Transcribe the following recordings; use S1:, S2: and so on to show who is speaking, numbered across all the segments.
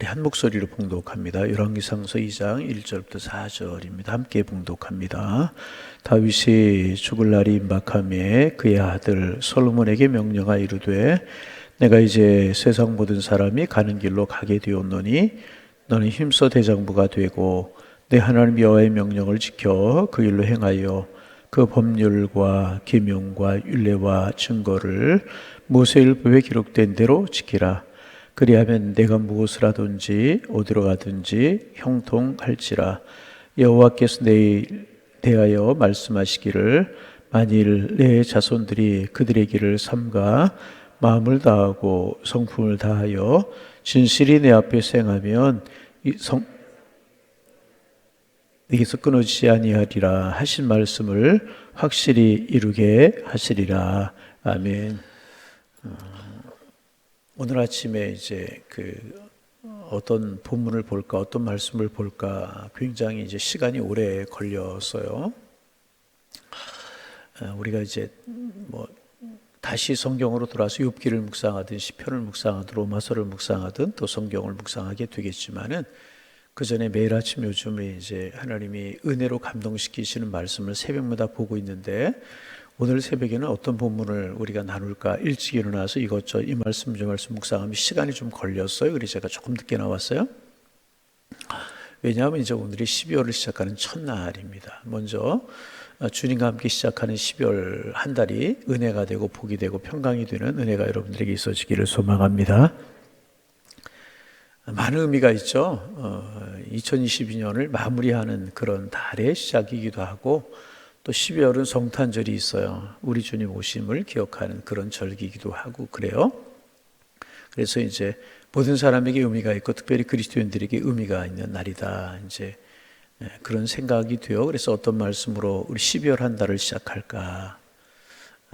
S1: 우리 한 목소리로 봉독합니다. 열왕기상서 2장 1절부터 4절입니다. 함께 봉독합니다. 다윗이 죽을 날이 임박하매 그의 아들 솔로몬에게 명령하 이르되 내가 이제 세상 모든 사람이 가는 길로 가게 되었노니 너는 힘써 대장부가 되고 내 하나님 여호와의 명령을 지켜 그 일로 행하여 그 법률과 계명과 율례와 증거를 모세율법에 기록된 대로 지키라. 그리하면 내가 무엇을 하든지 어디로 가든지 형통할지라. 여호와께서 내일 대하여 말씀하시기를 만일 내 자손들이 그들의 길을 삼가 마음을 다하고 성품을 다하여 진실이 내 앞에 행하면 네게서 끊어지지 아니하리라 하신 말씀을 확실히 이루게 하시리라. 아멘. 오늘 아침에 이제 어떤 본문을 볼까, 어떤 말씀을 볼까 굉장히 이제 시간이 오래 걸렸어요. 우리가 이제 다시 성경으로 돌아서 욥기를 묵상하든 시편을 묵상하든 로마서를 묵상하든 또 성경을 묵상하게 되겠지만은 그 전에 매일 아침 요즘에 이제 하나님이 은혜로 감동시키시는 말씀을 새벽마다 보고 있는데 오늘 새벽에는 어떤 본문을 우리가 나눌까 일찍 일어나서 이것저것 이 말씀 저 말씀 묵상하면 시간이 좀 걸렸어요. 그래서 제가 조금 늦게 나왔어요. 왜냐하면 이제 오늘이 12월을 시작하는 첫날입니다. 먼저 주님과 함께 시작하는 12월 한 달이 은혜가 되고 복이 되고 평강이 되는 은혜가 여러분들에게 있어지기를 소망합니다. 많은 의미가 있죠. 2022년을 마무리하는 그런 달의 시작이기도 하고 또 12월은 성탄절이 있어요. 우리 주님 오심을 기억하는 그런 절기이기도 하고 그래요. 그래서 이제 모든 사람에게 의미가 있고 특별히 그리스도인들에게 의미가 있는 날이다. 이제 그런 생각이 돼요. 그래서 어떤 말씀으로 우리 12월 한 달을 시작할까?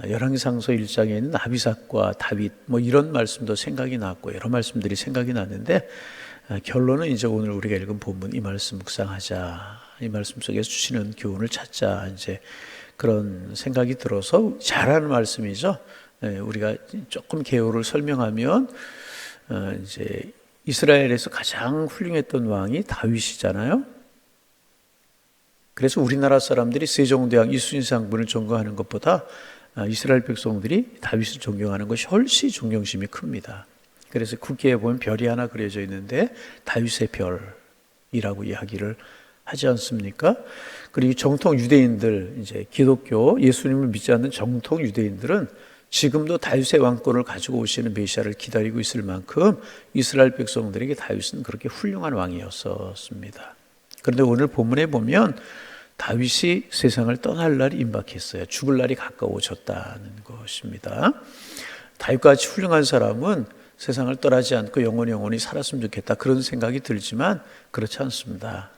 S1: 열왕기상서 1장에 있는 아비삭과 다윗 이런 말씀도 생각이 났고 여러 말씀들이 생각이 났는데 결론은 이제 오늘 우리가 읽은 본문 이 말씀 묵상하자. 이 말씀 속에서 주시는 교훈을 찾자. 이제 그런 생각이 들어서 잘하는 말씀이죠. 우리가 조금 개요를 설명하면 이제 이스라엘에서 가장 훌륭했던 왕이 다윗이잖아요. 그래서 우리나라 사람들이 세종대왕 이순신상분을 존경하는 것보다 이스라엘 백성들이 다윗을 존경하는 것이 훨씬 존경심이 큽니다. 그래서 국기에 보면 별이 하나 그려져 있는데 다윗의 별이라고 이야기를 하지 않습니까? 그리고 정통 유대인들, 이제 기독교 예수님을 믿지 않는 정통 유대인들은 지금도 다윗의 왕권을 가지고 오시는 메시아를 기다리고 있을 만큼 이스라엘 백성들에게 다윗은 그렇게 훌륭한 왕이었습니다. 그런데 오늘 본문에 보면 다윗이 세상을 떠날 날이 임박했어요. 죽을 날이 가까워졌다는 것입니다. 다윗같이 훌륭한 사람은 세상을 떠나지 않고 영원히 살았으면 좋겠다 그런 생각이 들지만 그렇지 않습니다.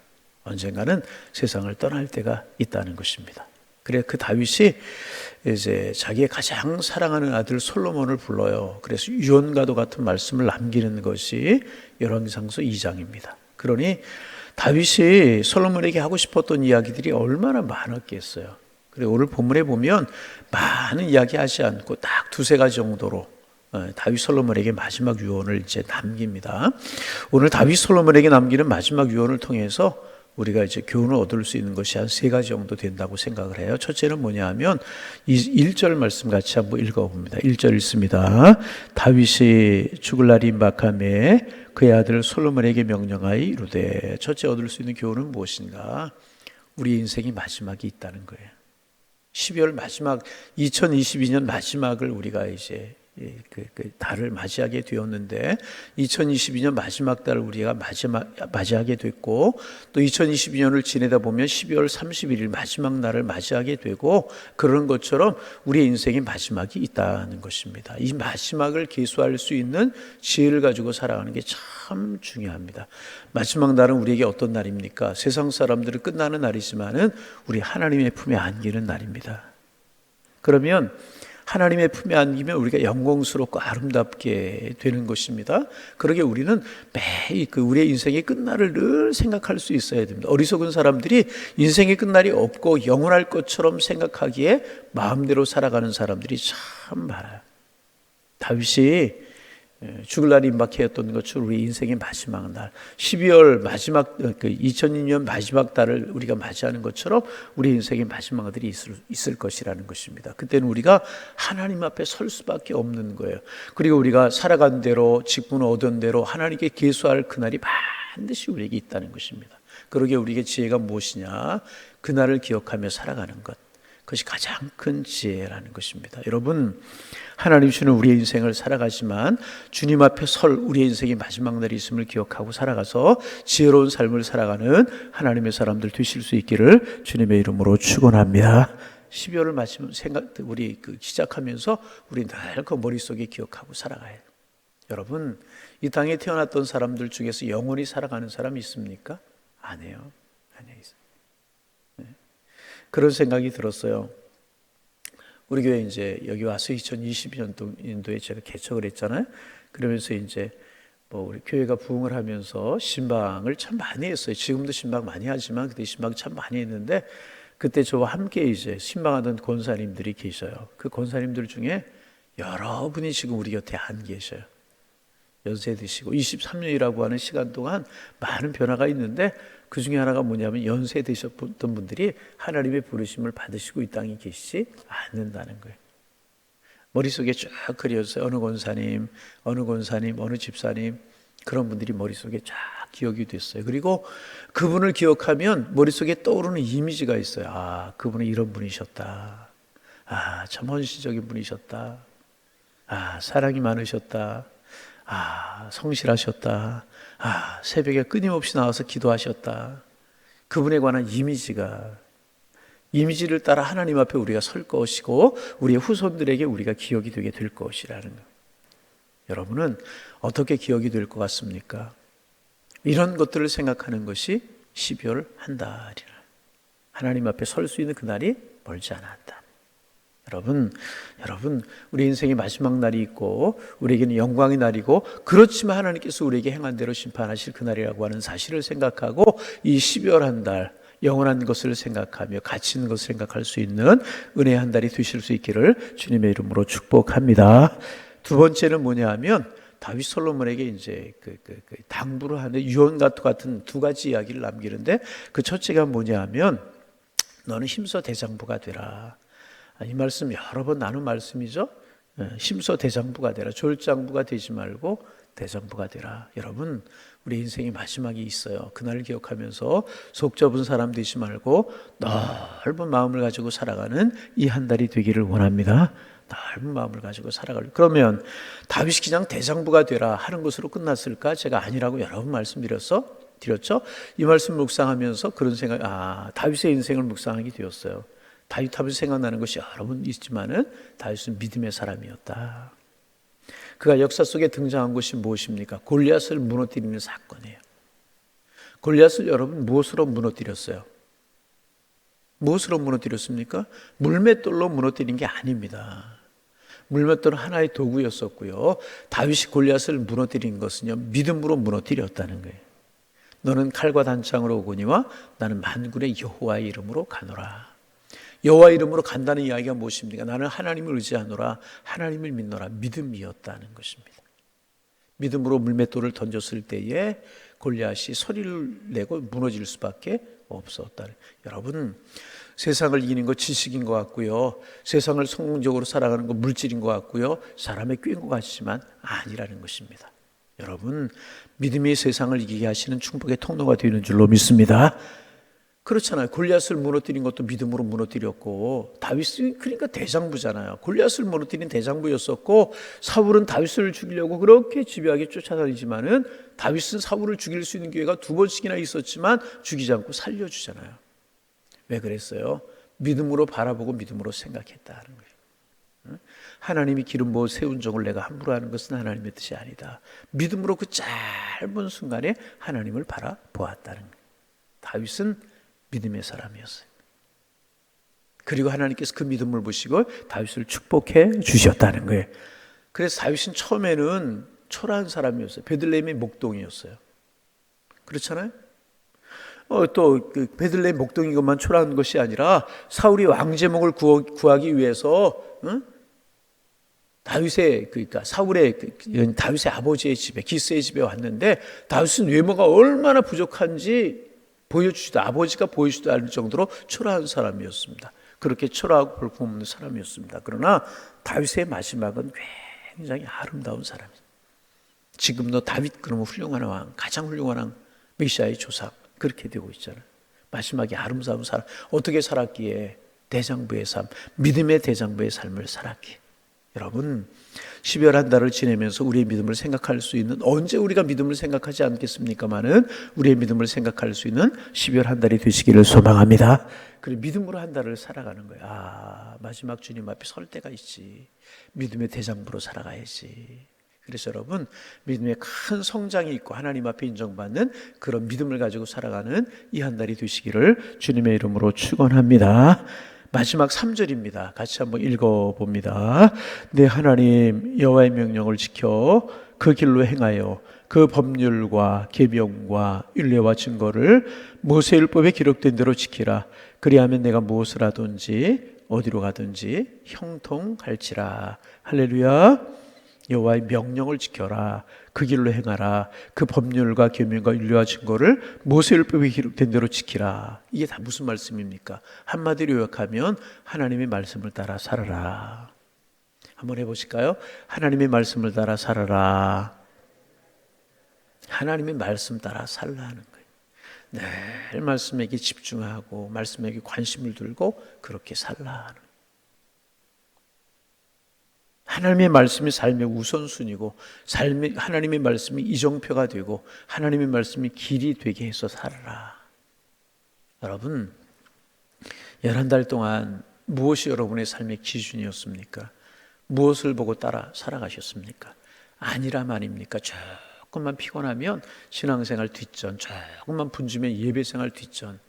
S1: 언젠가는 세상을 떠날 때가 있다는 것입니다. 그래 그 다윗이 이제 자기의 가장 사랑하는 아들 솔로몬을 불러요. 그래서 유언과도 같은 말씀을 남기는 것이 열왕기상서 2장입니다. 그러니 다윗이 솔로몬에게 하고 싶었던 이야기들이 얼마나 많았겠어요. 그리고 오늘 본문에 보면 많은 이야기 하지 않고 딱 두세 가지 정도로 다윗 솔로몬에게 마지막 유언을 이제 남깁니다. 오늘 다윗 솔로몬에게 남기는 마지막 유언을 통해서 우리가 이제 교훈을 얻을 수 있는 것이 한 세 가지 정도 된다고 생각을 해요. 첫째는 뭐냐 하면 이 1절 말씀 같이 한번 읽어봅니다. 1절 읽습니다. 다윗이 죽을 날이 임박하매 그의 아들 솔로몬에게 명령하여 이르되. 첫째 얻을 수 있는 교훈은 무엇인가? 우리 인생이 마지막이 있다는 거예요. 12월 마지막 2022년 마지막을 우리가 이제 그 달을 맞이하게 되었는데 2022년 마지막 달을 우리가 맞이하게 됐고 또 2022년을 지내다 보면 12월 31일 마지막 날을 맞이하게 되고 그런 것처럼 우리의 인생의 마지막이 있다는 것입니다. 이 마지막을 계수할 수 있는 지혜를 가지고 살아가는 게 참 중요합니다. 마지막 날은 우리에게 어떤 날입니까? 세상 사람들은 끝나는 날이지만은 우리 하나님의 품에 안기는 날입니다. 그러면 하나님의 품에 안기면 우리가 영광스럽고 아름답게 되는 것입니다. 그러게 우리는 매일 우리의 인생의 끝날을 늘 생각할 수 있어야 됩니다. 어리석은 사람들이 인생의 끝날이 없고 영원할 것처럼 생각하기에 마음대로 살아가는 사람들이 참 많아요. 다윗이 죽을 날이 임박했던 것처럼 우리 인생의 마지막 날, 12월 마지막 2002년 마지막 달을 우리가 맞이하는 것처럼 우리 인생의 마지막 날이 있을 것이라는 것입니다. 그때는 우리가 하나님 앞에 설 수밖에 없는 거예요. 그리고 우리가 살아간 대로 직분 얻은 대로 하나님께 계수할 그날이 반드시 우리에게 있다는 것입니다. 그러기에 우리에게 지혜가 무엇이냐? 그날을 기억하며 살아가는 것, 그것이 가장 큰 지혜라는 것입니다. 여러분, 하나님 주는 우리의 인생을 살아가지만 주님 앞에 설 우리의 인생의 마지막 날이 있음을 기억하고 살아가서 지혜로운 삶을 살아가는 하나님의 사람들 되실 수 있기를 주님의 이름으로 축원합니다. 12월을 마치면 우리 시작하면서 우리 늘 그 머릿속에 기억하고 살아가야 해요. 여러분, 이 땅에 태어났던 사람들 중에서 영원히 살아가는 사람이 있습니까? 아니에요. 그런 생각이 들었어요. 우리 교회 이제 여기 와서 2020년도에 제가 개척을 했잖아요. 그러면서 이제 우리 교회가 부흥을 하면서 신방을 참 많이 했어요. 지금도 신방 많이 하지만 그때 신방 참 많이 했는데, 그때 저와 함께 이제 신방하던 권사님들이 계셔요. 그 권사님들 중에 여러분이 지금 우리 곁에 안 계셔요. 연세 드시고 23년이라고 하는 시간 동안 많은 변화가 있는데, 그 중에 하나가 뭐냐면 연세 드셨던 분들이 하나님의 부르심을 받으시고 이 땅에 계시지 않는다는 거예요. 머릿속에 쫙 그려졌어요. 어느 권사님, 어느 집사님, 그런 분들이 머릿속에 쫙 기억이 됐어요. 그리고 그분을 기억하면 머릿속에 떠오르는 이미지가 있어요. 아, 그분은 이런 분이셨다. 아, 참 헌신적인 분이셨다. 아, 사랑이 많으셨다. 아, 성실하셨다. 아, 새벽에 끊임없이 나와서 기도하셨다. 그분에 관한 이미지를 따라 하나님 앞에 우리가 설 것이고 우리의 후손들에게 우리가 기억이 되게 될 것이라는 것. 여러분은 어떻게 기억이 될 것 같습니까? 이런 것들을 생각하는 것이 12월 한 달이라. 하나님 앞에 설 수 있는 그날이 멀지 않았다. 여러분, 우리 인생의 마지막 날이 있고 우리에게는 영광의 날이고, 그렇지만 하나님께서 우리에게 행한 대로 심판하실 그날이라고 하는 사실을 생각하고 이 12월 한 달, 영원한 것을 생각하며 가치 있는 것을 생각할 수 있는 은혜의 한 달이 되실 수 있기를 주님의 이름으로 축복합니다. 두 번째는 뭐냐 하면, 다윗 솔로몬에게 이제 당부를 하는 유언과 같은 두 가지 이야기를 남기는데, 그 첫째가 뭐냐 하면, 너는 힘써 대장부가 되라. 이 말씀 여러 번 나눈 말씀이죠. 힘써 대장부가 되라. 졸장부가 되지 말고 대장부가 되라. 여러분, 우리 인생의 마지막이 있어요. 그날을 기억하면서 속 좁은 사람 되지 말고 넓은 마음을 가지고 살아가는 이 한 달이 되기를 원합니다. 넓은 마음을 가지고 살아갈. 그러면 다윗이 그냥 대장부가 되라 하는 것으로 끝났을까? 제가 아니라고 여러 번 말씀드렸죠. 이 말씀 묵상하면서 그런 생각, 다윗의 인생을 묵상하게 되었어요. 다윗 하면 생각나는 것이 여러 번 있지만은 다윗은 믿음의 사람이었다. 그가 역사 속에 등장한 것이 무엇입니까? 골리앗을 무너뜨리는 사건이에요. 골리앗을 여러분 무엇으로 무너뜨렸어요? 무엇으로 무너뜨렸습니까? 물맷돌로 무너뜨린 게 아닙니다. 물맷돌은 하나의 도구였었고요. 다윗이 골리앗을 무너뜨린 것은요, 믿음으로 무너뜨렸다는 거예요. 너는 칼과 단창으로 오거니와 나는 만군의 여호와의 이름으로 가노라. 여호와 이름으로 간다는 이야기가 무엇입니까? 나는 하나님을 의지하노라, 하나님을 믿노라. 믿음이었다는 것입니다. 믿음으로 물맷돌을 던졌을 때에 골리앗이 소리를 내고 무너질 수밖에 없었다. 여러분, 세상을 이기는 거 지식인 것 같고요, 세상을 성공적으로 살아가는 거 물질인 것 같고요, 사람의 꾀인 것 같지만 아니라는 것입니다. 여러분, 믿음이 세상을 이기게 하시는 축복의 통로가 되는 줄로 믿습니다. 그렇잖아요. 골리앗을 무너뜨린 것도 믿음으로 무너뜨렸고, 다윗이 그러니까 대장부잖아요. 골리앗을 무너뜨린 대장부였었고, 사울은 다윗을 죽이려고 그렇게 집요하게 쫓아다니지만은 다윗은 사울을 죽일 수 있는 기회가 두 번씩이나 있었지만 죽이지 않고 살려주잖아요. 왜 그랬어요? 믿음으로 바라보고 믿음으로 생각했다는 거예요. 하나님이 기름 부어 세운 종을 내가 함부로 하는 것은 하나님의 뜻이 아니다. 믿음으로 그 짧은 순간에 하나님을 바라보았다는 거예요. 다윗은 믿음의 사람이었어요. 그리고 하나님께서 그 믿음을 보시고 다윗을 축복해 주셨다는 거예요. 그래서 다윗은 처음에는 초라한 사람이었어요. 베들레헴의 목동이었어요. 그렇잖아요. 또 그 베들레헴 목동인 것만 초라한 것이 아니라 사울이 왕제목을 구하기 위해서 다윗의 그러니까 사울의 다윗의 아버지의 집에 기스의 집에 왔는데 다윗은 외모가 얼마나 부족한지 보여주지도 아버지가 보여주지도 않을 정도로 초라한 사람이었습니다. 그렇게 초라하고 볼품없는 사람이었습니다. 그러나 다윗의 마지막은 굉장히 아름다운 사람이에요. 지금도 다윗 그러면 훌륭한 왕, 가장 훌륭한 왕, 메시아의 조상 그렇게 되고 있잖아요. 마지막에 아름다운 사람 어떻게 살았기에 대장부의 삶, 믿음의 대장부의 삶을 살았기에. 여러분 12월 한 달을 지내면서 우리의 믿음을 생각할 수 있는 언제 우리가 믿음을 생각하지 않겠습니까마는 우리의 믿음을 생각할 수 있는 12월 한 달이 되시기를 소망합니다. 그리고 믿음으로 한 달을 살아가는 거야. 마지막 주님 앞에 설 때가 있지. 믿음의 대장부로 살아가야지. 그래서 여러분 믿음의 큰 성장이 있고 하나님 앞에 인정받는 그런 믿음을 가지고 살아가는 이 한 달이 되시기를 주님의 이름으로 축원합니다. 마지막 3절입니다. 같이 한번 읽어봅니다. 내 하나님 여호와의 명령을 지켜 그 길로 행하여 그 법률과 계명과 율례와 증거를 모세율법에 기록된 대로 지키라. 그리하면 내가 무엇을 하든지 어디로 가든지 형통할지라. 할렐루야. 여호와의 명령을 지켜라. 그 길로 행하라. 그 법률과 계명과 율례와 증거를 모세율법에 기록된 대로 지키라. 이게 다 무슨 말씀입니까? 한마디로 요약하면 하나님의 말씀을 따라 살아라. 한번 해보실까요? 하나님의 말씀을 따라 살아라. 하나님의 말씀 따라 살라는 거예요. 늘 말씀에게 집중하고 말씀에게 관심을 두고 그렇게 살라는 거예요. 하나님의 말씀이 삶의 우선순위고 하나님의 말씀이 이정표가 되고 하나님의 말씀이 길이 되게 해서 살아라. 여러분 11달 동안 무엇이 여러분의 삶의 기준이었습니까? 무엇을 보고 따라 살아가셨습니까? 아니라 말입니까? 조금만 피곤하면 신앙생활 뒷전, 조금만 분주면 예배생활 뒷전,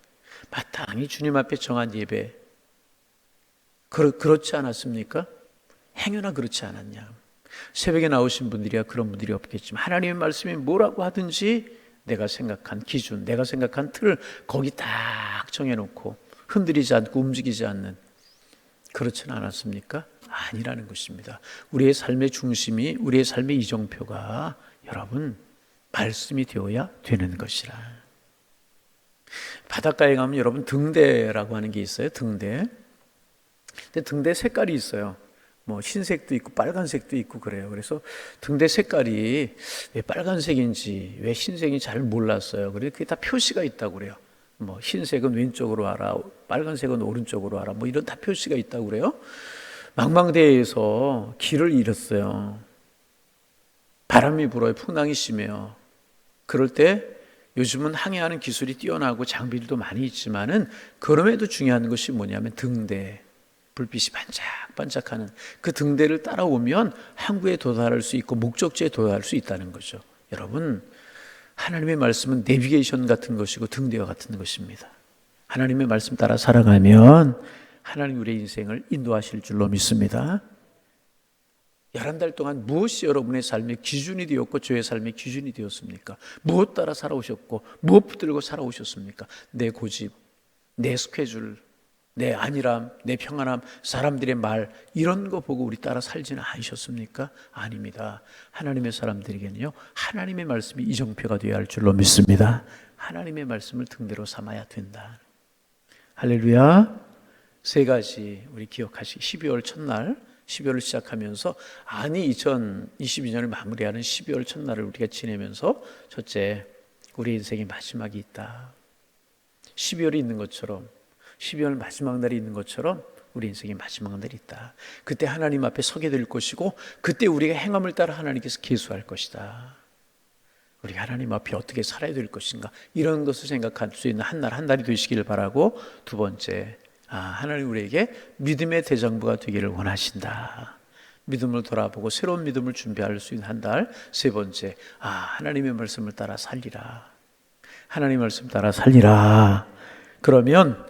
S1: 마땅히 주님 앞에 정한 예배 그렇지 않았습니까? 행여나 그렇지 않았냐. 새벽에 나오신 분들이야 그런 분들이 없겠지만 하나님의 말씀이 뭐라고 하든지 내가 생각한 기준, 내가 생각한 틀을 거기 딱 정해놓고 흔들리지 않고 움직이지 않는 그렇지는 않았습니까? 아니라는 것입니다. 우리의 삶의 중심이 우리의 삶의 이정표가 여러분 말씀이 되어야 되는 것이라. 바닷가에 가면 여러분 등대라고 하는 게 있어요. 등대. 근데 등대 색깔이 있어요. 뭐 흰색도 있고 빨간색도 있고 그래요. 그래서 등대 색깔이 왜 빨간색인지 왜 흰색인지 잘 몰랐어요. 그래서 그게 다 표시가 있다고 그래요. 뭐 흰색은 왼쪽으로 와라, 빨간색은 오른쪽으로 와라, 뭐 이런 다 표시가 있다고 그래요. 망망대해에서 길을 잃었어요. 바람이 불어요. 풍랑이 심해요. 그럴 때 요즘은 항해하는 기술이 뛰어나고 장비들도 많이 있지만은 그럼에도 중요한 것이 뭐냐면 등대. 불빛이 반짝반짝하는 그 등대를 따라오면 항구에 도달할 수 있고 목적지에 도달할 수 있다는 거죠. 여러분 하나님의 말씀은 내비게이션 같은 것이고 등대와 같은 것입니다. 하나님의 말씀 따라 살아가면 하나님 우리의 인생을 인도하실 줄로 믿습니다. 11달 동안 무엇이 여러분의 삶의 기준이 되었고 저의 삶의 기준이 되었습니까? 무엇 따라 살아오셨고 무엇 붙들고 살아오셨습니까? 내 고집, 내 스케줄, 내 안일함, 내 평안함, 사람들의 말 이런 거 보고 우리 따라 살지는 않으셨습니까? 아닙니다. 하나님의 사람들에게는요 하나님의 말씀이 이정표가 되어야 할 줄로 믿습니다. 하나님의 말씀을 등대로 삼아야 된다. 할렐루야. 세 가지 우리 기억하시기 12월 첫날 12월을 시작하면서 2022년을 마무리하는 12월 첫날을 우리가 지내면서 첫째 우리 인생의 마지막이 있다. 12월이 있는 것처럼 12월 마지막 날이 있는 것처럼 우리 인생의 마지막 날이 있다. 그때 하나님 앞에 서게 될 것이고 그때 우리가 행함을 따라 하나님께서 계수할 것이다. 우리가 하나님 앞에 어떻게 살아야 될 것인가 이런 것을 생각할 수 있는 한 날 한 달이 되시기를 바라고 두 번째 하나님 우리에게 믿음의 대장부가 되기를 원하신다. 믿음을 돌아보고 새로운 믿음을 준비할 수 있는 한 달. 세 번째 하나님의 말씀을 따라 살리라. 하나님의 말씀 따라 살리라. 그러면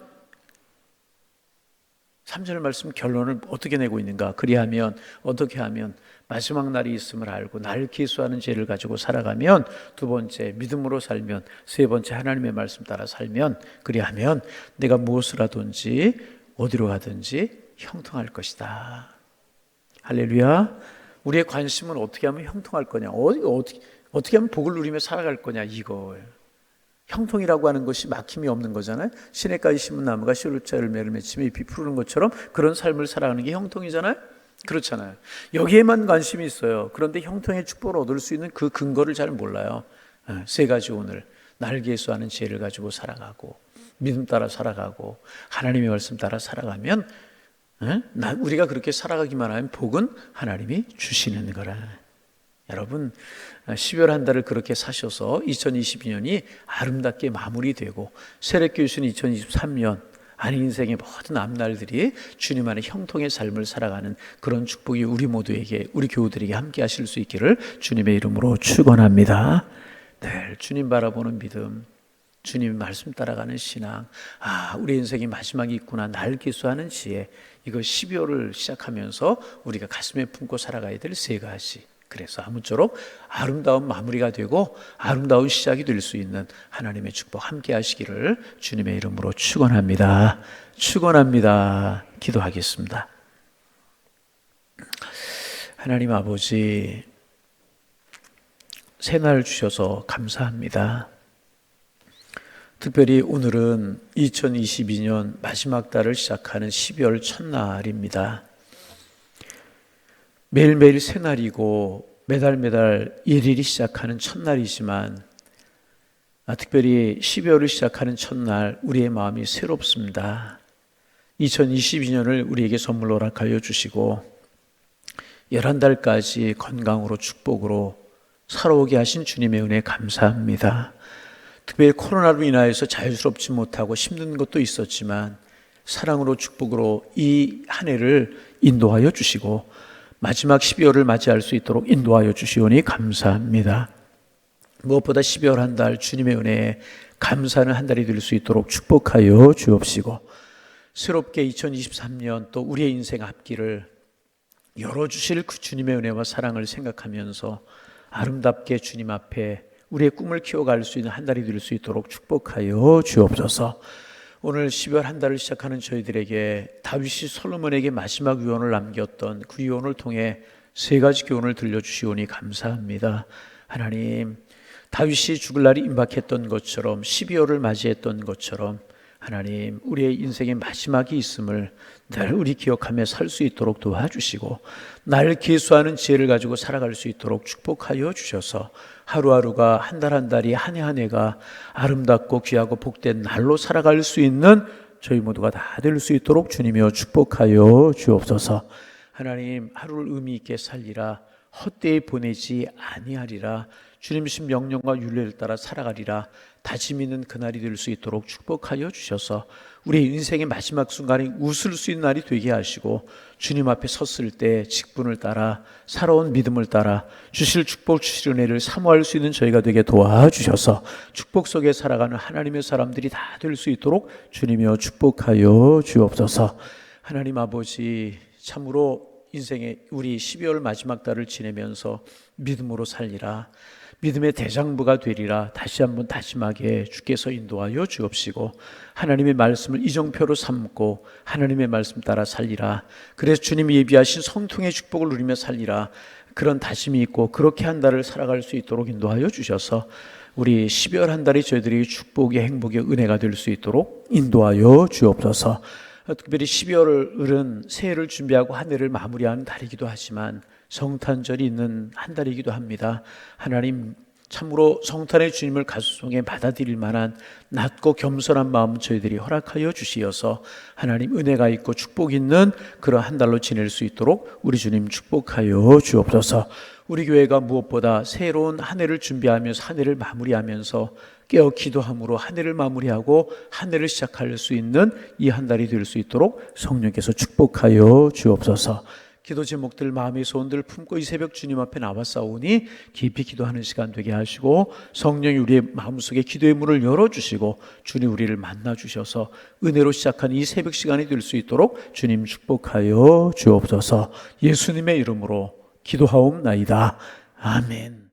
S1: 3절 말씀 결론을 어떻게 내고 있는가? 그리하면 어떻게 하면 마지막 날이 있음을 알고 날 기수하는 죄를 가지고 살아가면 두 번째 믿음으로 살면 세 번째 하나님의 말씀 따라 살면 그리하면 내가 무엇을 하든지 어디로 가든지 형통할 것이다. 할렐루야. 우리의 관심은 어떻게 하면 형통할 거냐, 어떻게 하면 복을 누리며 살아갈 거냐, 이거예요. 형통이라고 하는 것이 막힘이 없는 거잖아요. 시냇가에 심은 나무가 시루차 열매를 맺히며 잎이 푸르는 것처럼 그런 삶을 살아가는 게 형통이잖아요. 그렇잖아요. 여기에만 관심이 있어요. 그런데 형통의 축복을 얻을 수 있는 그 근거를 잘 몰라요. 세 가지 오늘 날개 예수하는 지혜를 가지고 살아가고, 믿음 따라 살아가고, 하나님의 말씀 따라 살아가면, 우리가 그렇게 살아가기만 하면 복은 하나님이 주시는 거라. 여러분, 12월 한 달을 그렇게 사셔서 2022년이 아름답게 마무리되고 새롭게 주신 2023년 아니 인생의 모든 앞날들이 주님 안에 형통의 삶을 살아가는 그런 축복이 우리 모두에게, 우리 교우들에게 함께 하실 수 있기를 주님의 이름으로 축원합니다. 늘 주님 바라보는 믿음, 주님 말씀 따라가는 신앙, 우리 인생이 마지막이 있구나, 날 기수하는 지혜, 이거 12월을 시작하면서 우리가 가슴에 품고 살아가야 될 세 가지. 그래서 아무쪼록 아름다운 마무리가 되고 아름다운 시작이 될 수 있는 하나님의 축복 함께 하시기를 주님의 이름으로 축원합니다. 축원합니다. 기도하겠습니다. 하나님 아버지, 새날 주셔서 감사합니다. 특별히 오늘은 2022년 마지막 달을 시작하는 12월 첫날입니다. 매일매일 새날이고 매달 일일이 시작하는 첫날이지만 특별히 12월을 시작하는 첫날 우리의 마음이 새롭습니다. 2022년을 우리에게 선물로 허락하여 주시고 11달까지 건강으로 축복으로 살아오게 하신 주님의 은혜 감사합니다. 특별히 코로나로 인하여서 자유스럽지 못하고 힘든 것도 있었지만 사랑으로 축복으로 이 한 해를 인도하여 주시고 마지막 12월을 맞이할 수 있도록 인도하여 주시오니 감사합니다. 무엇보다 12월 한 달 주님의 은혜에 감사하는 한 달이 될 수 있도록 축복하여 주옵시고 새롭게 2023년 또 우리의 인생 앞길을 열어주실 그 주님의 은혜와 사랑을 생각하면서 아름답게 주님 앞에 우리의 꿈을 키워갈 수 있는 한 달이 될 수 있도록 축복하여 주옵소서. 오늘 12월 한 달을 시작하는 저희들에게 다윗이 솔로몬에게 마지막 유언을 남겼던 그 유언을 통해 세 가지 교훈을 들려주시오니 감사합니다. 하나님, 다윗이 죽을 날이 임박했던 것처럼 12월을 맞이했던 것처럼 하나님, 우리의 인생의 마지막이 있음을 늘 우리 기억하며 살 수 있도록 도와주시고 날 계수하는 지혜를 가지고 살아갈 수 있도록 축복하여 주셔서 하루하루가 한 달 한 달이 한 해 한 해가 아름답고 귀하고 복된 날로 살아갈 수 있는 저희 모두가 다 될 수 있도록 주님이여 축복하여 주옵소서. 하나님, 하루를 의미 있게 살리라, 헛되이 보내지 아니하리라, 주님 신 명령과 율례를 따라 살아가리라 다짐 있는 그날이 될 수 있도록 축복하여 주셔서 우리 인생의 마지막 순간이 웃을 수 있는 날이 되게 하시고 주님 앞에 섰을 때 직분을 따라 살아온 믿음을 따라 주실 축복 주실 은혜를 사모할 수 있는 저희가 되게 도와주셔서 축복 속에 살아가는 하나님의 사람들이 다 될 수 있도록 주님이여 축복하여 주옵소서. 하나님 아버지, 참으로 인생의 우리 12월 마지막 달을 지내면서 믿음으로 살리라, 믿음의 대장부가 되리라 다시 한번 다짐하게 주께서 인도하여 주옵시고 하나님의 말씀을 이정표로 삼고 하나님의 말씀 따라 살리라, 그래서 주님이 예비하신 성통의 축복을 누리며 살리라, 그런 다짐이 있고 그렇게 한 달을 살아갈 수 있도록 인도하여 주셔서 우리 12월 한 달이 저희들이 축복의 행복의 은혜가 될 수 있도록 인도하여 주옵소서. 특별히 12월은 새해를 준비하고 한 해를 마무리하는 달이기도 하지만 성탄절이 있는 한 달이기도 합니다. 하나님, 참으로 성탄의 주님을 가슴속에 받아들일 만한 낮고 겸손한 마음 저희들이 허락하여 주시어서 하나님 은혜가 있고 축복 있는 그런 한 달로 지낼 수 있도록 우리 주님 축복하여 주옵소서. 우리 교회가 무엇보다 새로운 한 해를 준비하면서 한 해를 마무리하면서 깨어 기도함으로 한 해를 마무리하고 한 해를 시작할 수 있는 이 한 달이 될 수 있도록 성령께서 축복하여 주옵소서. 기도 제목들, 마음의 소원들 품고 이 새벽 주님 앞에 나와싸우니 깊이 기도하는 시간 되게 하시고 성령이 우리의 마음속에 기도의 문을 열어주시고 주님 우리를 만나주셔서 은혜로 시작한 이 새벽 시간이 될 수 있도록 주님 축복하여 주옵소서. 예수님의 이름으로 기도하옵나이다. 아멘.